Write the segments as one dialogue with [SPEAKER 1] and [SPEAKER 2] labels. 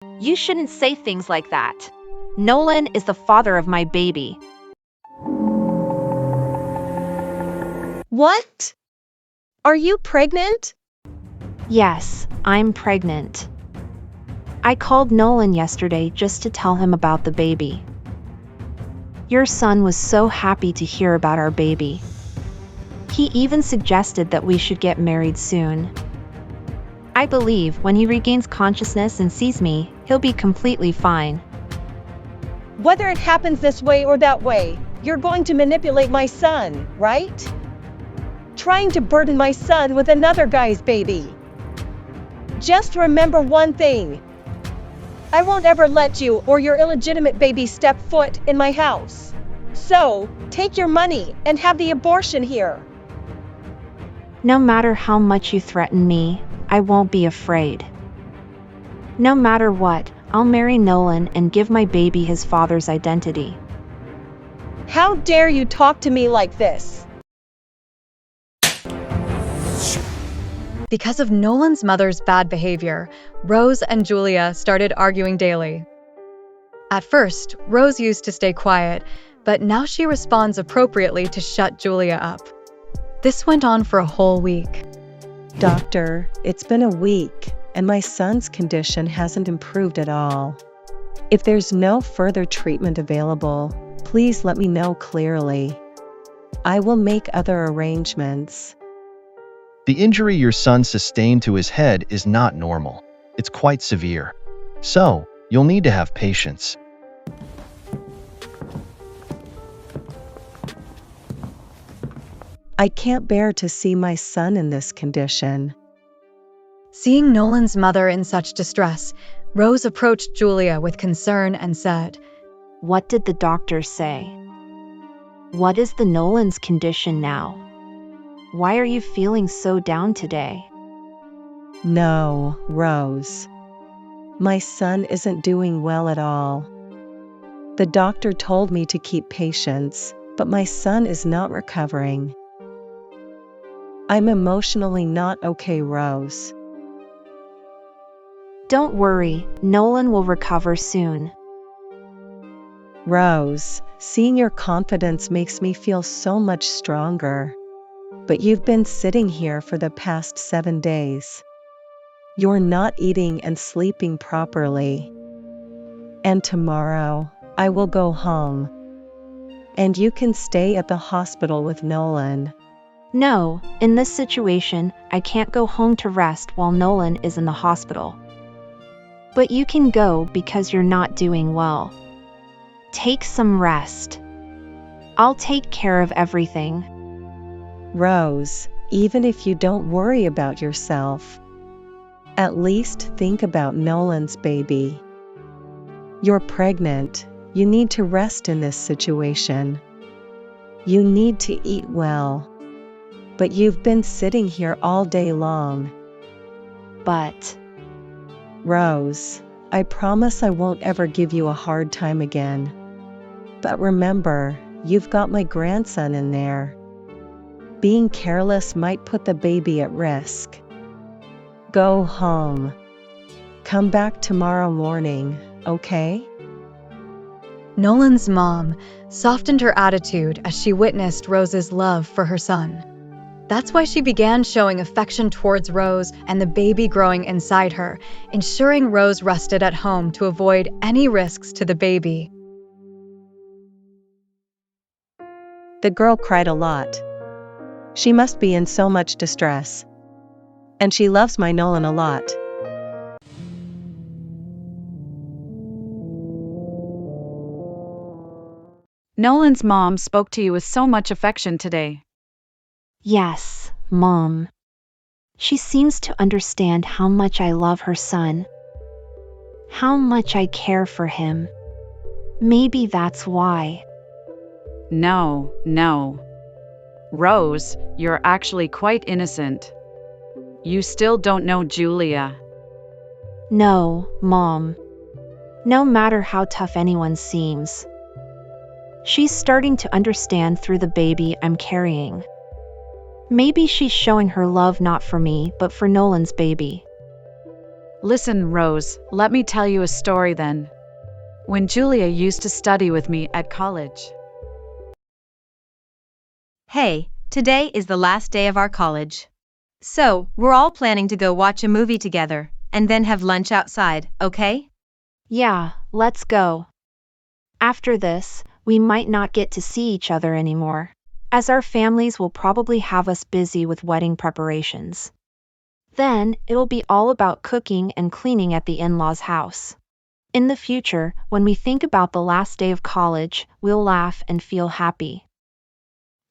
[SPEAKER 1] You shouldn't say things like that. Nolan is the father of my baby.
[SPEAKER 2] What? Are you pregnant?
[SPEAKER 1] Yes, I'm pregnant. I called Nolan yesterday just to tell him about the baby. Your son was so happy to hear about our baby. He even suggested that we should get married soon. I believe when he regains consciousness and sees me, he'll be completely fine.
[SPEAKER 2] Whether it happens this way or that way, you're going to manipulate my son, right? Trying to burden my son with another guy's baby. Just remember one thing. I won't ever let you or your illegitimate baby step foot in my house. So, take your money and have the abortion here.
[SPEAKER 1] No matter how much you threaten me, I won't be afraid. No matter what, I'll marry Nolan and give my baby his father's identity.
[SPEAKER 2] How dare you talk to me like this?
[SPEAKER 3] Because of Nolan's mother's bad behavior, Rose and Julia started arguing daily. At first, Rose used to stay quiet, but now she responds appropriately to shut Julia up. This went on for a whole week.
[SPEAKER 4] Doctor, it's been a week, and my son's condition hasn't improved at all. If there's no further treatment available, please let me know clearly. I will make other arrangements.
[SPEAKER 5] The injury your son sustained to his head is not normal. It's quite severe. So, you'll need to have patience.
[SPEAKER 4] I can't bear to see my son in this condition.
[SPEAKER 3] Seeing Nolan's mother in such distress, Rose approached Julia with concern and said,
[SPEAKER 1] What did the doctor say? What is the Nolan's condition now? Why are you feeling so down today?
[SPEAKER 4] No, Rose. My son isn't doing well at all. The doctor told me to keep patience, but my son is not recovering. I'm emotionally not okay, Rose.
[SPEAKER 1] Don't worry, Nolan will recover soon.
[SPEAKER 4] Rose, seeing your confidence makes me feel so much stronger. But you've been sitting here for the past 7 days. You're not eating and sleeping properly. And tomorrow, I will go home. And you can stay at the hospital with Nolan.
[SPEAKER 1] No, in this situation, I can't go home to rest while Nolan is in the hospital. But you can go because you're not doing well. Take some rest. I'll take care of everything.
[SPEAKER 4] Rose, even if you don't worry about yourself, at least think about Nolan's baby. You're pregnant. You need to rest in this situation. You need to eat well. But you've been sitting here all day long.
[SPEAKER 1] But,
[SPEAKER 4] Rose, I promise I won't ever give you a hard time again. But remember, you've got my grandson in there. Being careless might put the baby at risk. Go home. Come back tomorrow morning, okay?
[SPEAKER 3] Nolan's mom softened her attitude as she witnessed Rose's love for her son. That's why she began showing affection towards Rose and the baby growing inside her, ensuring Rose rested at home to avoid any risks to the baby.
[SPEAKER 4] The girl cried a lot. She must be in so much distress. And she loves my Nolan a lot.
[SPEAKER 6] Nolan's mom spoke to you with so much affection today.
[SPEAKER 1] yes, Mom. She seems to understand how much I love her son. How much I care for him. Maybe that's why.
[SPEAKER 6] No. Rose, you're actually quite innocent. You still don't know Julia.
[SPEAKER 1] No, Mom. No matter how tough anyone seems, she's starting to understand through the baby I'm carrying. Maybe she's showing her love not for me, but for Nolan's baby.
[SPEAKER 6] Listen, Rose, let me tell you a story then. When Julia used to study with me at college.
[SPEAKER 7] Hey, today is the last day of our college. So, we're all planning to go watch a movie together, and then have lunch outside, okay?
[SPEAKER 1] Yeah, let's go. After this, we might not get to see each other anymore, as our families will probably have us busy with wedding preparations. Then, it'll be all about cooking and cleaning at the in-laws' house. In the future, when we think about the last day of college, we'll laugh and feel happy.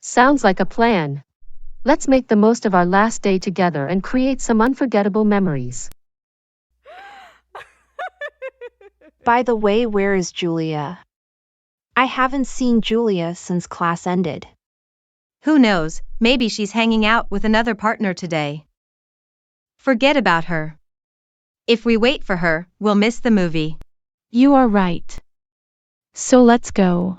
[SPEAKER 8] Sounds like a plan. Let's make the most of our last day together and create some unforgettable memories.
[SPEAKER 1] By the way, where is Julia? I haven't seen Julia since class ended.
[SPEAKER 7] Who knows, maybe she's hanging out with another partner today. Forget about her. If we wait for her, we'll miss the movie.
[SPEAKER 8] You are right. So let's go.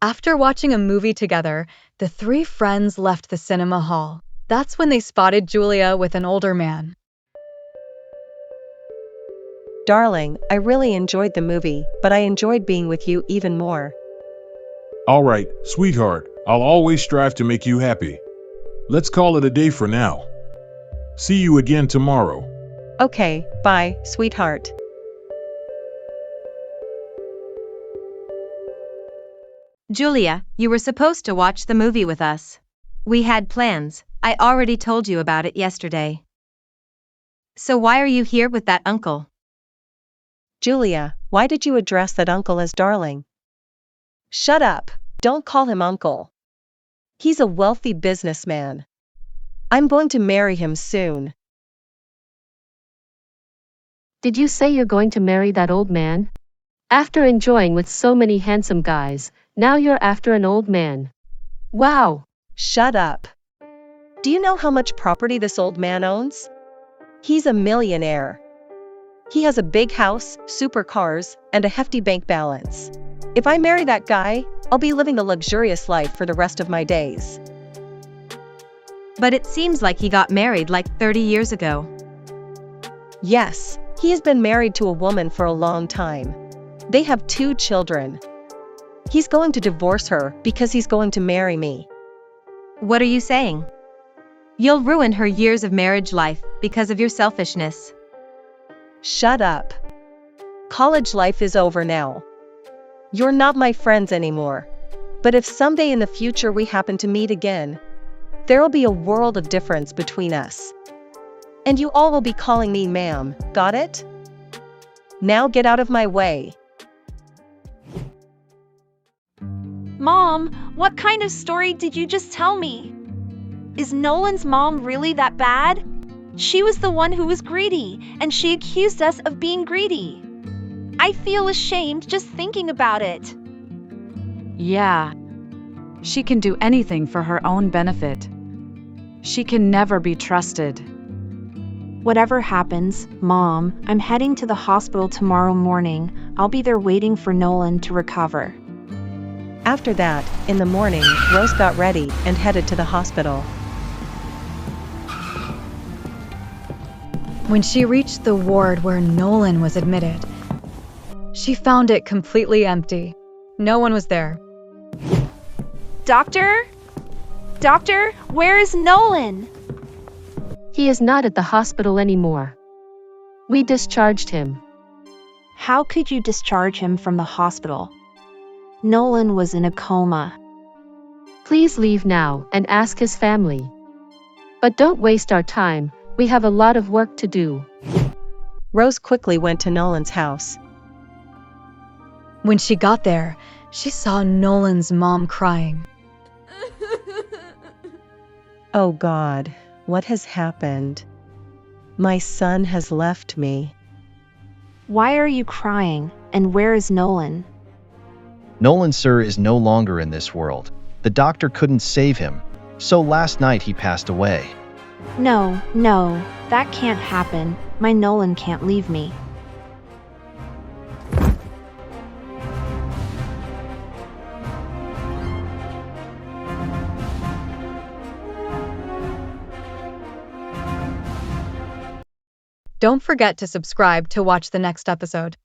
[SPEAKER 3] After watching a movie together, the three friends left the cinema hall. That's when they spotted Julia with an older man.
[SPEAKER 4] Darling, I really enjoyed the movie, but I enjoyed being with you even more.
[SPEAKER 9] All right, sweetheart, I'll always strive to make you happy. Let's call it a day for now. See you again tomorrow.
[SPEAKER 4] Okay, bye, sweetheart.
[SPEAKER 7] Julia, you were supposed to watch the movie with us. We had plans, I already told you about it yesterday. So why are you here with that uncle?
[SPEAKER 4] Julia, why did you address that uncle as darling? Shut up, don't call him uncle. He's a wealthy businessman. I'm going to marry him soon.
[SPEAKER 8] Did you say you're going to marry that old man? After enjoying with so many handsome guys, now you're after an old man. Wow.
[SPEAKER 4] Shut up. Do you know how much property this old man owns? He's a millionaire. He has a big house, supercars, and a hefty bank balance. If I marry that guy, I'll be living the luxurious life for the rest of my days.
[SPEAKER 7] But it seems like he got married like 30 years ago.
[SPEAKER 4] Yes, he has been married to a woman for a long time. They have 2 children. He's going to divorce her because he's going to marry me.
[SPEAKER 7] What are you saying? You'll ruin her years of marriage life because of your selfishness.
[SPEAKER 4] Shut up. College life is over now. You're not my friends anymore. But if someday in the future we happen to meet again, there'll be a world of difference between us. And you all will be calling me ma'am, got it? Now get out of my way.
[SPEAKER 1] Mom, what kind of story did you just tell me? Is Nolan's mom really that bad? She was the one who was greedy, and she accused us of being greedy. I feel ashamed just thinking about it.
[SPEAKER 6] Yeah. She can do anything for her own benefit. She can never be trusted.
[SPEAKER 1] Whatever happens, Mom, I'm heading to the hospital tomorrow morning. I'll be there waiting for Nolan to recover.
[SPEAKER 4] After that, in the morning, Rose got ready and headed to the hospital.
[SPEAKER 3] When she reached the ward where Nolan was admitted, she found it completely empty. No one was there.
[SPEAKER 1] Doctor? Doctor, where is Nolan?
[SPEAKER 8] He is not at the hospital anymore. We discharged him.
[SPEAKER 1] How could you discharge him from the hospital? Nolan was in a coma.
[SPEAKER 8] Please leave now and ask his family. But don't waste our time, we have a lot of work to do.
[SPEAKER 4] Rose quickly went to Nolan's house.
[SPEAKER 3] When she got there, she saw Nolan's mom crying.
[SPEAKER 4] Oh God, what has happened? My son has left me.
[SPEAKER 1] Why are you crying, and where is Nolan?
[SPEAKER 5] Nolan, sir, is no longer in this world. The doctor couldn't save him, so last night he passed away.
[SPEAKER 1] No, that can't happen. My Nolan can't leave me.
[SPEAKER 3] Don't forget to subscribe to watch the next episode.